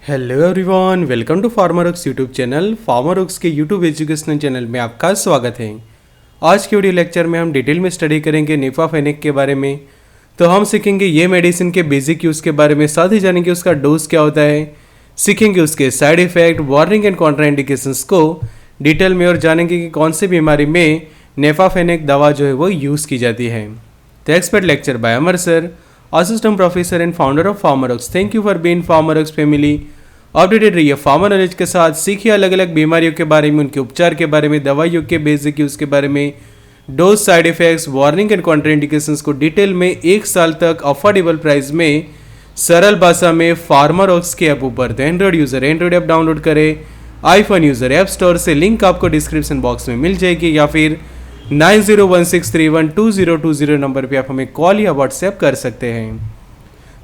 Hello everyone, welcome to Farmerox YouTube channel. Farmerox के YouTube educational channel में आपका स्वागत है। आज के वीडियो लेक्चर में हम डिटेल में स्टडी करेंगे निफाफेनेक के बारे में। तो हम सीखेंगे ये मेडिसिन के बेसिक यूज़ के बारे में, साथ ही जानेंगे उसका डोज क्या होता है, सीखेंगे उसके side effect, warning and contraindications को डिटेल में, और जानेंगे कि कौन सी बीमारी में निफाफेनेक दवा जो है वो यूज़ की जाती है। तो expert lecture by Amar sir, assistant professor and founder of Farmerox. Thank you for being Farmerox family. Updated रहिए फार्मर नॉलेज के साथ, सीखिए अलग अलग बीमारियों के बारे में, उनके उपचार के बारे में, दवाइयों के बेसिक यूज़ के बारे में, dose, side effects, warning and contraindications को डिटेल में 1 साल तक अफोर्डेबल प्राइस में सरल भाषा में फार्मरऑक्स के ऐप ऊपर। तो Android user Android app download करें, आईफोन यूज़र ऐप स्टोर से, लिंक आपको डिस्क्रिप्शन बॉक्स में मिल जाएगी, या फिर 9016312020 नंबर पर आप हमें कॉल या व्हाट्सएप कर सकते हैं।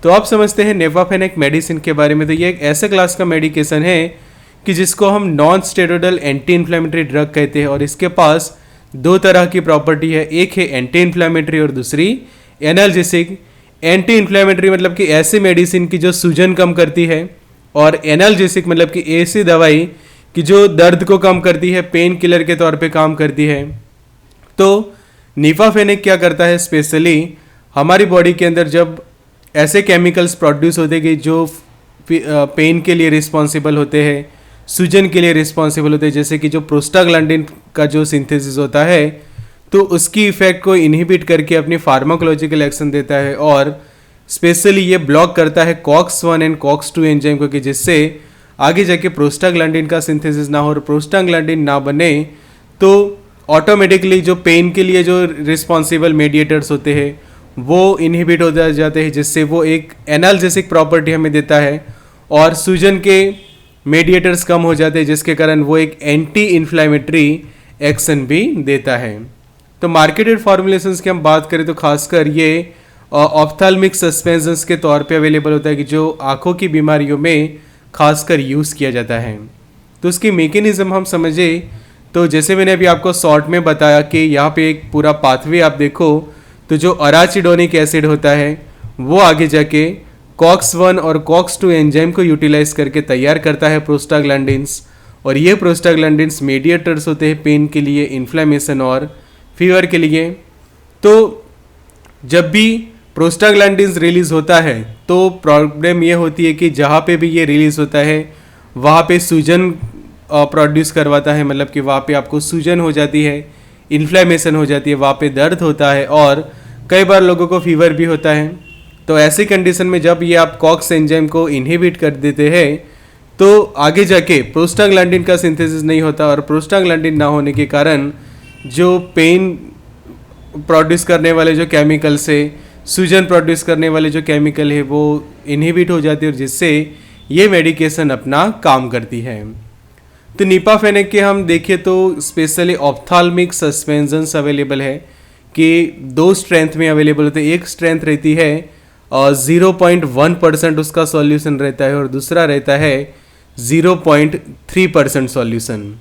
तो आप समझते हैं निफाफेनेक मेडिसिन के बारे में। तो ये एक ऐसे क्लास का मेडिकेशन है कि जिसको हम non steroidal anti inflammatory drug कहते हैं, और इसके पास 2 तरह की प्रॉपर्टी है। एक है एंटी इन्फ्लेमेटरी और दूसरी एनाल्जेसिक। एंटी इन्फ्लेमेटरी मतलब कि ऐसी मेडिसिन की जो सूजन कम करती है, और एनाल्जेसिक मतलब कि ऐसी दवाई कि जो दर्द को कम करती है, पेन किलर के तौर पे काम करती है। तो निफाफेनेक क्या करता है, स्पेशली हमारी बॉडी के अंदर जब ऐसे केमिकल्स प्रोड्यूस होते हैं जो पेन के लिए रिस्पॉन्सिबल होते हैं, सूजन के लिए रिस्पॉन्सिबल होते हैं, जैसे कि जो प्रोस्टाग्लैंडिन का जो सिंथेसिस होता है, तो उसकी इफेक्ट को इनहिबिट करके अपनी फार्माकोलॉजिकल एक्शन देता है, और स्पेशली ये ब्लॉक करता है COX-1 एंड COX-2 एंजाइम को, कि जिससे आगे जाके प्रोस्टाग्लैंडिन का सिंथेसिस ना हो, और प्रोस्टाग्लैंडिन ना बने तो ऑटोमेटिकली जो पेन के लिए जो रिस्पॉन्सिबल मेडिएटर्स होते हैं वो इनहिबिट हो जाते हैं, जिससे वो एक एनाल्जेसिक प्रॉपर्टी हमें देता है, और सूजन के मेडिएटर्स कम हो जाते हैं, जिसके कारण वो एक एंटी इन्फ्लेमेटरी एक्शन भी देता है। तो मार्केटेड फॉर्मुलेशंस की हम बात करें तो खासकर ये ऑप्थेल्मिक सस्पेंशंस के तौर पे अवेलेबल होता है, कि जो आँखों की बीमारियों में खासकर यूज़ किया जाता है। तो उसकी मेकेनिज़्म हम समझे तो जैसे मैंने अभी आपको शॉर्ट में बताया कि यहाँ पे एक पूरा पाथवे आप देखो, तो जो अराचिडोनिक एसिड होता है वो आगे जाके COX-1 और COX-2 एंजाइम को यूटिलाइज करके तैयार करता है प्रोस्टाग्लैंडिन्स, और ये प्रोस्टाग्लैंडिन्स मेडिएटर्स होते हैं पेन के लिए, इन्फ्लेमेशन और फीवर के लिए। तो जब भी प्रोस्टाग्लैंडिन्स रिलीज होता है तो प्रॉब्लम ये होती है कि जहाँ पे भी ये रिलीज होता है वहाँ पे सूजन प्रोड्यूस करवाता है, मतलब कि वहाँ पे आपको सूजन हो जाती है, इन्फ्लेमेशन हो जाती है, वहाँ पे दर्द होता है, और कई बार लोगों को फीवर भी होता है। तो ऐसी कंडीशन में जब ये आप COX एंजाइम को इनहिबिट कर देते हैं तो आगे जाके प्रोस्टाग्लैंडिन का सिंथेसिस नहीं होता, और प्रोस्टाग्लैंडिन ना होने के कारण जो पेन प्रोड्यूस करने वाले जो केमिकल्स है, सूजन प्रोड्यूस करने वाले जो केमिकल है, वो इनहिबिट हो जाती है, और जिससे ये मेडिकेशन अपना काम करती है। तो निफाफेनेक के हम देखें तो स्पेशली ऑप्थेल्मिक सस्पेंशंस अवेलेबल है, कि 2 स्ट्रेंथ में अवेलेबल होते हैं। एक स्ट्रेंथ रहती है 0.1% उसका सॉल्यूशन रहता है, और दूसरा रहता है 0.3% सॉल्यूशन।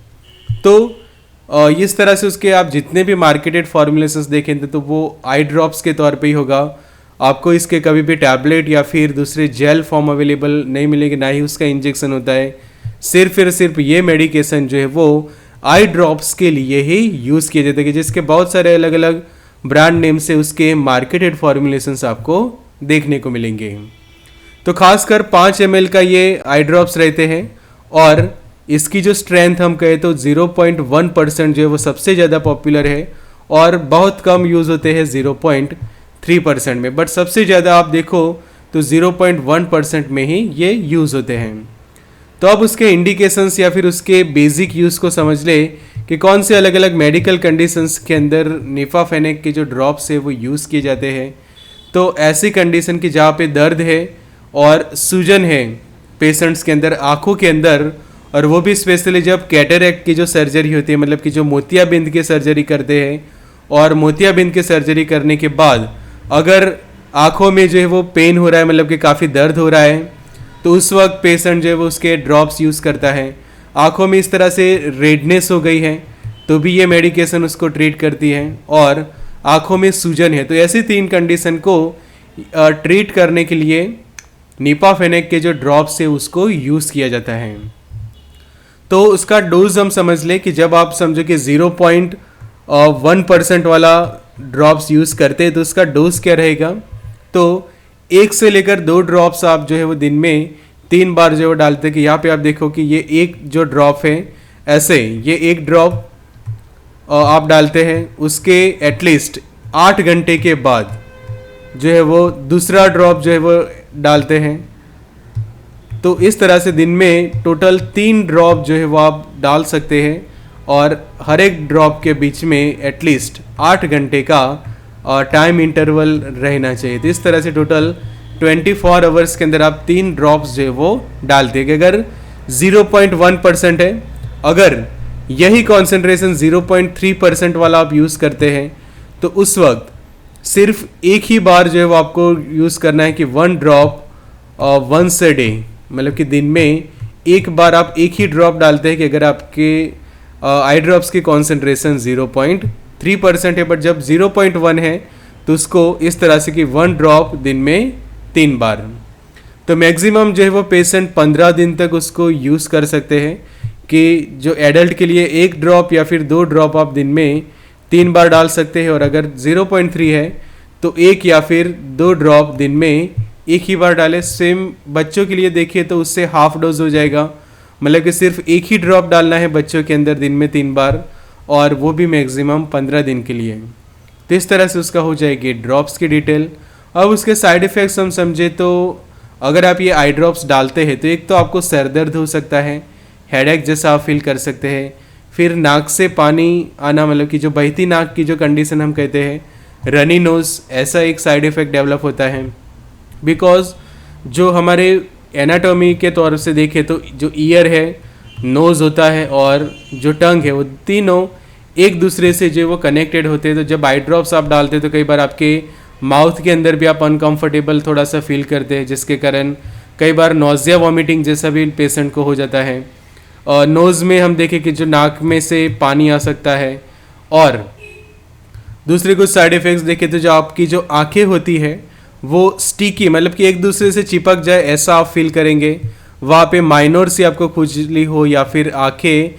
तो इस तरह से उसके आप जितने भी मार्केटेड फॉर्मुलेशंस देखें तो वो आई ड्रॉप्स के तौर पे ही होगा। आपको इसके कभी भी टैबलेट या फिर दूसरे जेल फॉर्म अवेलेबल नहीं मिलेंगे, ना ही उसका इंजेक्शन होता है। सिर्फ ये मेडिकेशन जो है वो आई ड्रॉप्स के लिए ही यूज़ किए जाते हैं, जिसके बहुत सारे अलग अलग ब्रांड नेम से उसके मार्केटेड फॉर्मुलेशंस आपको देखने को मिलेंगे। तो खासकर 5 ml का ये आई ड्रॉप्स रहते हैं, और इसकी जो स्ट्रेंथ हम कहें तो 0.1% जो है वो सबसे ज़्यादा पॉपुलर है, और बहुत कम यूज़ होते हैं 0.3% में, बट सबसे ज़्यादा आप देखो तो 0.1% में ही ये यूज़ होते हैं। तो अब उसके इंडिकेशंस या फिर उसके बेसिक यूज़ को समझ ले कि कौन से अलग अलग मेडिकल कंडीशंस के अंदर निफाफेनेक के जो ड्रॉप्स है वो यूज़ किए जाते हैं। तो ऐसी कंडीशन की जहाँ पे दर्द है और सूजन है पेशेंट्स के अंदर, आँखों के अंदर, और वो भी स्पेशली जब कैटरेक्ट की जो सर्जरी होती है, मतलब कि जो मोतियाबिंद की सर्जरी करते हैं, और मोतियाबिंद की सर्जरी करने के बाद अगर आँखों में जो है वो पेन हो रहा है, मतलब कि काफ़ी दर्द हो रहा है, तो उस वक्त पेशेंट जो है वो उसके ड्रॉप्स यूज़ करता है। आँखों में इस तरह से रेडनेस हो गई है तो भी ये मेडिकेशन उसको ट्रीट करती है, और आँखों में सूजन है, तो ऐसी 3 कंडीशन को ट्रीट करने के लिए नीपाफेनेक के जो ड्रॉप्स है उसको यूज़ किया जाता है। तो उसका डोज हम समझ लें कि जब आप समझो कि 0.1% वाला ड्रॉप्स यूज़ करते हैं तो उसका डोज क्या रहेगा। तो 1 से लेकर 2 ड्रॉप्स आप जो है वो दिन में 3 बार जो है वो डालते हैं। कि यहाँ पे आप देखो कि ये एक जो ड्रॉप है, ऐसे ये एक ड्रॉप आप डालते हैं, उसके एटलीस्ट 8 घंटे के बाद जो है वो दूसरा ड्रॉप जो है वो डालते हैं। तो इस तरह से दिन में टोटल 3 ड्रॉप जो है वो आप डाल सकते हैं और हर एक ड्रॉप के बीच में एटलीस्ट 8 घंटे का टाइम इंटरवल रहना चाहिए। तो इस तरह से टोटल 24 आवर्स के अंदर आप 3 ड्रॉप्स जो है वो डालते हैं। कि अगर 0.1% है, अगर यही कॉन्सेंट्रेशन 0.3% वाला आप यूज़ करते हैं तो उस वक्त सिर्फ एक ही बार जो है वो आपको यूज़ करना है कि 1 ड्रॉप वंस अ डे, मतलब कि दिन में एक बार आप एक ही ड्रॉप डालते हैं। कि अगर आपके आई ड्रॉप्स की कॉन्सेंट्रेशन 0.3% है, बट जब 0.1 है तो उसको इस तरह से कि 1 ड्रॉप दिन में 3 बार। तो मैक्सिमम जो है वो पेशेंट 15 दिन तक उसको यूज़ कर सकते हैं। कि जो एडल्ट के लिए 1 ड्रॉप या फिर 2 ड्रॉप आप दिन में 3 बार डाल सकते हैं, और अगर 0.3 है तो 1 या फिर 2 ड्रॉप दिन में एक ही बार डालें। सेम बच्चों के लिए देखिए तो उससे हाफ डोज हो जाएगा, मतलब कि सिर्फ एक ही ड्रॉप डालना है बच्चों के अंदर दिन में 3 बार, और वो भी मैक्सिमम 15 दिन के लिए। तो इस तरह से उसका हो जाएगी ड्रॉप्स की डिटेल। अब उसके साइड इफ़ेक्ट्स हम समझे तो अगर आप ये आई ड्रॉप्स डालते हैं तो एक तो आपको सर दर्द हो सकता है, हेडेक जैसा आप फील कर सकते हैं। फिर नाक से पानी आना, मतलब कि जो बहती नाक की जो कंडीशन हम कहते हैं, रनी नोज़, ऐसा एक साइड इफ़ेक्ट डेवलप होता है। बिकॉज जो हमारे एनाटॉमी के तौर से देखें तो जो ईयर है, नोज़ होता है और जो टंग है, वो तीनों एक दूसरे से जो वो कनेक्टेड होते हैं। तो जब आई ड्रॉप्स आप डालते हैं तो कई बार आपके माउथ के अंदर भी आप अनकंफर्टेबल थोड़ा सा फील करते हैं, जिसके कारण कई बार नोज़िया वॉमिटिंग जैसा भी पेशेंट को हो जाता है। और नोज़ में हम देखें कि जो नाक में से पानी आ सकता है। और दूसरे कुछ साइड इफ़ेक्ट्स देखें तो जो आपकी जो आंखें होती है वो स्टिकी, मतलब कि एक दूसरे से चिपक जाए ऐसा आप फील करेंगे। वहाँ पे माइनर सी आपको खुजली हो या फिर आंखें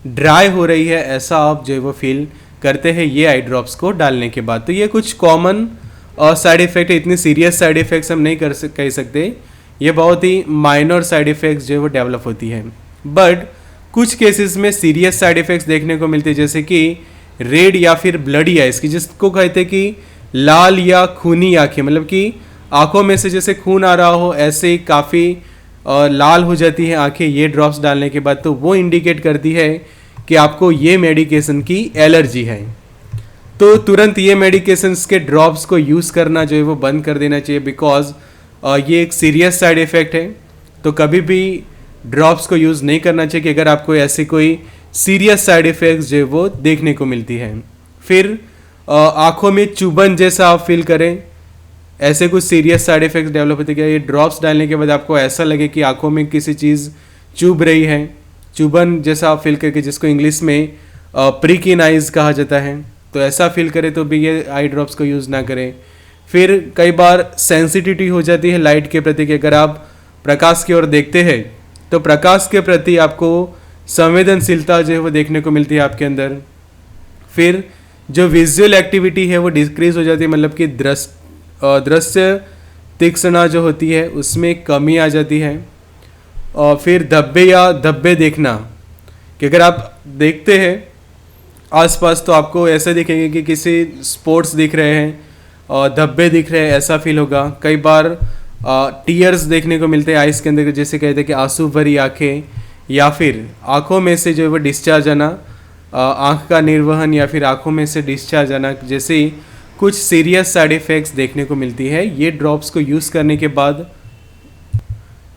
ड्राई हो रही है, ऐसा आप जो है वो फील करते हैं ये आई ड्रॉप्स को डालने के बाद। तो ये कुछ कॉमन साइड इफ़ेक्ट है, इतनी सीरियस साइड इफ़ेक्ट्स हम नहीं कह सकते, ये बहुत ही माइनर साइड इफ़ेक्ट्स जो है वो डेवलप होती है। बट कुछ केसेस में सीरियस साइड इफ़ेक्ट्स देखने को मिलते हैं, जैसे कि रेड या फिर ब्लडी आइज की, जिसको कहते हैं कि लाल या खूनी आंखें, मतलब कि आंखों में से जैसे खून आ रहा हो ऐसे काफ़ी लाल हो जाती है आंखें ये ड्रॉप्स डालने के बाद। तो वो इंडिकेट करती है कि आपको ये मेडिकेशन की एलर्जी है। तो तुरंत ये मेडिकेशंस के ड्रॉप्स को यूज़ करना जो है वो बंद कर देना चाहिए, बिकॉज ये एक सीरियस साइड इफ़ेक्ट है। तो कभी भी ड्रॉप्स को यूज़ नहीं करना चाहिए कि अगर आपको ऐसी कोई सीरियस साइड इफ़ेक्ट्स जो है वो देखने को मिलती है। फिर आँखों में चुभन जैसा आप फील करें, ऐसे कुछ सीरियस साइड इफ़ेक्ट्स डेवलप होते हैं। ये ड्रॉप्स डालने के बाद आपको ऐसा लगे कि आँखों में किसी चीज़ चुभ रही है, चुभन जैसा आप फील करके, जिसको इंग्लिश में प्रिकिन आइज कहा जाता है, तो ऐसा फील करें तो भी ये आई ड्रॉप्स को यूज़ ना करें। फिर कई बार सेंसिटिविटी हो जाती है लाइट के प्रति, कि अगर आप प्रकाश की ओर देखते हैं तो प्रकाश के प्रति आपको संवेदनशीलता जो है वो देखने को मिलती है आपके अंदर। फिर जो विजुअल एक्टिविटी है वो डिक्रीज हो जाती है, मतलब कि दृश्य तीक्ष्णता जो होती है उसमें कमी आ जाती है। और फिर धब्बे देखना, कि अगर आप देखते हैं आसपास तो आपको ऐसा दिखेंगे कि किसी स्पोर्ट्स दिख रहे हैं और धब्बे दिख रहे हैं, ऐसा फील होगा। कई बार टीयर्स देखने को मिलते हैं आइस के अंदर, जैसे कहते हैं कि आंसू भरी आंखें, या फिर आँखों में से जो है वो डिस्चार्ज आना, आँख का निर्वहन या फिर आँखों में से डिस्चार्ज आना, जैसे कुछ सीरियस साइड इफ़ेक्ट्स देखने को मिलती है ये ड्रॉप्स को यूज़ करने के बाद।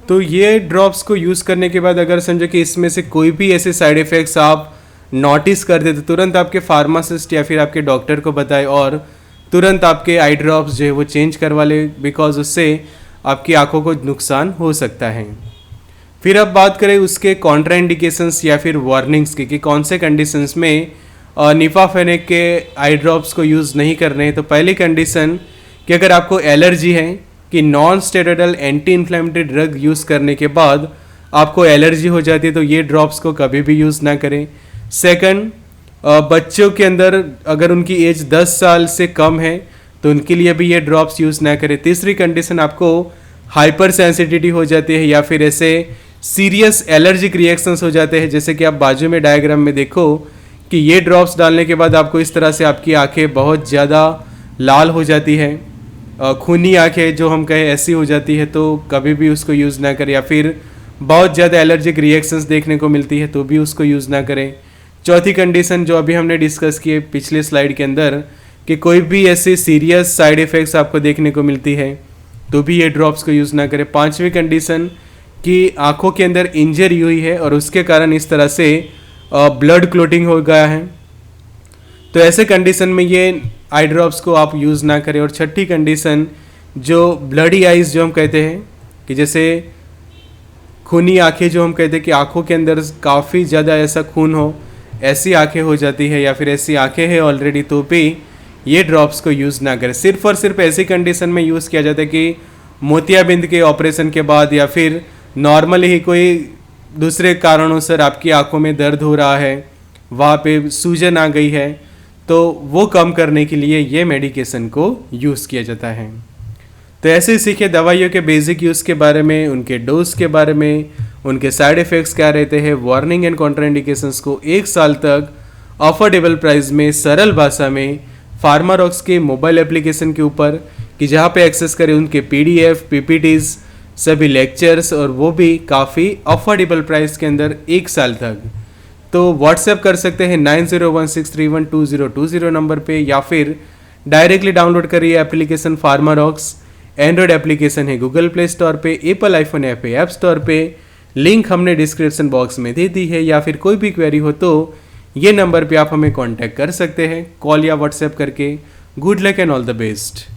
तो ये ड्रॉप्स को यूज़ करने के बाद अगर समझो कि इसमें से कोई भी ऐसे साइड इफ़ेक्ट्स आप नोटिस कर दे तो तुरंत आपके फार्मासिस्ट या फिर आपके डॉक्टर को बताएं और तुरंत आपके आई ड्रॉप्स जो है वो चेंज करवा ले, बिकॉज उससे आपकी आंखों को नुकसान हो सकता है। फिर अब बात करें उसके कॉन्ट्राइंडिकेशंस या फिर वार्निंग्स की, कि कौन से कंडीशंस में नीफाफेनेक के आई ड्रॉप्स को यूज़ नहीं करने हैं। तो पहली कंडीशन कि अगर आपको एलर्जी है कि non steroidal anti inflammatory drug use करने के बाद आपको एलर्जी हो जाती है तो ये ड्रॉप्स को कभी भी यूज़ ना करें। सेकंड, बच्चों के अंदर अगर उनकी एज 10 साल से कम है तो उनके लिए भी ये ड्रॉप्स यूज़ ना करें। तीसरी कंडीशन, आपको हाइपर सेंसिटिविटी हो जाती है या फिर ऐसे सीरियस एलर्जिक रिएक्शंस हो जाते हैं, जैसे कि आप बाजू में डायग्राम में देखो कि ये ड्रॉप्स डालने के बाद आपको इस तरह से आपकी आंखें बहुत ज़्यादा लाल हो जाती है, खूनी आंखें जो हम कहें ऐसी हो जाती है, तो कभी भी उसको यूज़ ना करें। या फिर बहुत ज़्यादा एलर्जिक रिएक्शंस देखने को मिलती है तो भी उसको यूज़ ना करें। चौथी कंडीशन जो अभी हमने डिस्कस की है पिछले स्लाइड के अंदर कि कोई भी ऐसी सीरियस साइड इफ़ेक्ट्स आपको देखने को मिलती है तो भी ये ड्रॉप्स को यूज़ ना करें। पांचवी कंडीशन कि आँखों के अंदर इंजरी हुई है और उसके कारण इस तरह से ब्लड क्लोटिंग हो गया है, तो ऐसे कंडीशन में ये आई ड्रॉप्स को आप यूज़ ना करें। और छठी कंडीशन जो ब्लडी आइज़ जो हम कहते हैं कि जैसे खूनी आंखें जो हम कहते हैं कि आंखों के अंदर काफ़ी ज़्यादा ऐसा खून हो, ऐसी आंखें हो जाती है या फिर ऐसी आंखें हैं ऑलरेडी, तो भी ये ड्रॉप्स को यूज़ ना करें। सिर्फ और सिर्फ ऐसी कंडीशन में यूज़ किया जाता है कि मोतियाबिंद के ऑपरेशन के बाद या फिर नॉर्मली ही कोई दूसरे कारणों से आपकी आंखों में दर्द हो रहा है, वहाँ पे सूजन आ गई है, तो वो कम करने के लिए ये मेडिकेशन को यूज़ किया जाता है। तो ऐसे ही सीखे दवाइयों के बेसिक यूज़ के बारे में, उनके डोज के बारे में, उनके साइड इफ़ेक्ट्स क्या रहते हैं, वार्निंग एंड कॉन्ट्राइंडिकेशंस को 1 साल तक अफोर्डेबल प्राइस में सरल भाषा में फार्मारॉक्स के मोबाइल एप्लीकेशन के ऊपर कि जहाँ पे एक्सेस करें उनके PDF, PPTs, सभी लेक्चर्स, और वो भी काफ़ी अफोर्डेबल प्राइस के अंदर 1 साल तक। तो व्हाट्सएप कर सकते हैं 9016312020 नंबर पे, या फिर डायरेक्टली डाउनलोड करिए एप्लीकेशन फार्मारॉक्स। एंड्रॉयड एप्लीकेशन है गूगल प्ले स्टोर पे, एप्पल आईफोन ऐप है ऐप स्टोर पे, लिंक हमने डिस्क्रिप्शन बॉक्स में दे दी है। या फिर कोई भी क्वेरी हो तो ये नंबर पे आप हमें कांटेक्ट कर सकते हैं कॉल या व्हाट्सएप करके। Good luck and all the best.